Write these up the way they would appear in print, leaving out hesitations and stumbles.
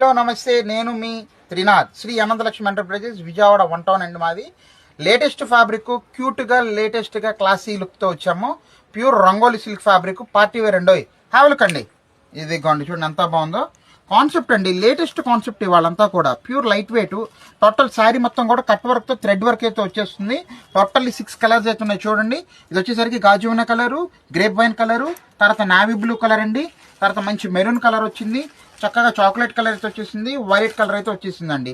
Hello నమస్తే, నేను మీ త్రినాథ్, శ్రీ అనంతలక్ష్మి ఎంటర్ప్రైజెస్, విజయవాడ 1 టౌన్ అండి మాది. లేటెస్ట్ ఫ్యాబ్రిక్, క్యూట్గా లేటెస్ట్గా క్లాసీ లుక్తో వచ్చాము. Pure rangoli silk fabric, party wear అండి. హ్యావ్ అండి, ఇది గోండి చూడండి ఎంత బాగుందో. కాన్సెప్ట్ అండి, లేటెస్ట్ కాన్సెప్ట్ ఇవాళంతా కూడా. Pure light weight, total sari మొత్తం కూడా కట్ వర్క్తో థ్రెడ్ వర్క్ అయితే వచ్చేస్తుంది. టోటల్లీ 6 కలర్స్ అయితే ఉన్నాయి చూడండి. ఇది వచ్చేసరికి గాజువన కలరు, గ్రేప్ వైన్ కలరు, తర్వాత నావీ బ్లూ కలర్ అండి, తర్వాత మంచి మెరూన్ కలర్ వచ్చింది, చక్కగా చాక్లెట్ కలర్ అయితే వచ్చేసింది, వైలెట్ కలర్ అయితే వచ్చేసిందండి.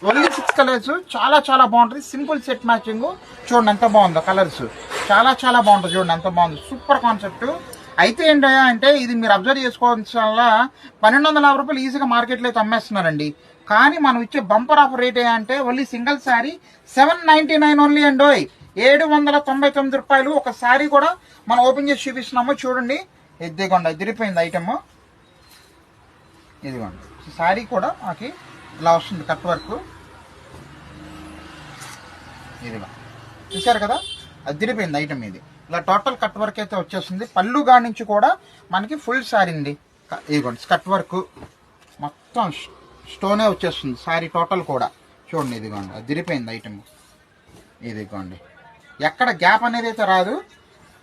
ఓన్లీ 6 కలర్స్, చాలా చాలా బాగుంటుంది. సింపుల్ సెట్ మ్యాచింగ్ చూడండి ఎంత బాగుందో. కలర్స్ చాలా చాలా బాగుంటుంది చూడండి ఎంత బాగుంది. Super concept. అయితే ఏంటయ్యా అంటే, ఇది మీరు అబ్జర్వ్ చేసుకోవాల్సిన వల్ల 1250 రూపాయలు ఈజీగా మార్కెట్లో అయితే అమ్మేస్తున్నారండి. కానీ మనం ఇచ్చే బంపర్ ఆఫర్ రేట్ అంటే ఓన్లీ సింగిల్ శారీ 799 ఓన్లీ అండి. 799 రూపాయలు ఒక శారీ కూడా మనం ఓపెన్ చేసి చూపిస్తున్నాము చూడండి. ఇదిగోండి, ఎదిరిపోయింది ఐటమ్. ఇదిగోండి శారీ కూడా మాకు ఇలా వస్తుంది కట్ వర్క్. ఇదిగో చూసారు కదా, అదిరిపోయింది ఐటమ్. ఇది ఇలా టోటల్ కట్ వర్క్ అయితే వచ్చేస్తుంది. పళ్ళు గాడి నుంచి కూడా మనకి ఫుల్ శారీ అండి. ఇదిగోండి కట్ వర్క్ మొత్తం స్టోనే వచ్చేస్తుంది శారీ టోటల్ కూడా చూడండి. ఇదిగోండి అదిరిపోయింది ఐటమ్. ఇదిగోండి ఎక్కడ గ్యాప్ అనేది అయితే రాదు.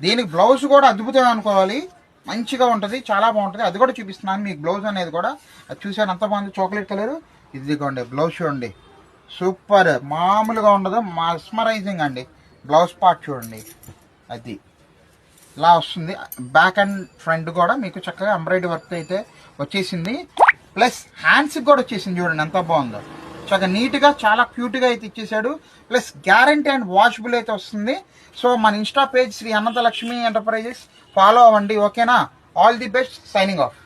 దీనికి బ్లౌజ్ కూడా అద్భుతం అనుకోవాలి, మంచిగా ఉంటుంది, చాలా బాగుంటుంది. అది కూడా చూపిస్తున్నాను మీకు బ్లౌజ్ అనేది కూడా. అది చూసాను అంత బాగుంది, చాక్లెట్ కలర్. ఇదిగోండి బ్లౌజ్ చూడండి, సూపర్, మామూలుగా ఉండదు, మస్మరైజింగ్ అండి. బ్లౌజ్ పార్ట్ చూడండి, అది ఇలా వస్తుంది. బ్యాక్ అండ్ ఫ్రంట్ కూడా మీకు చక్కగా ఎంబ్రాయిడరీ వర్క్ అయితే వచ్చేసింది. ప్లస్ హ్యాండ్స్కి కూడా వచ్చేసింది చూడండి ఎంత బాగుందో. చక్కగా నీట్గా చాలా క్యూట్గా అయితే ఇచ్చేసాడు. ప్లస్ గ్యారంటీ అండ్ వాషబుల్ అయితే వస్తుంది. సో మన insta page Shri Anantalakshmi enterprises follow అవ్వండి, ఓకేనా? All the best, signing of.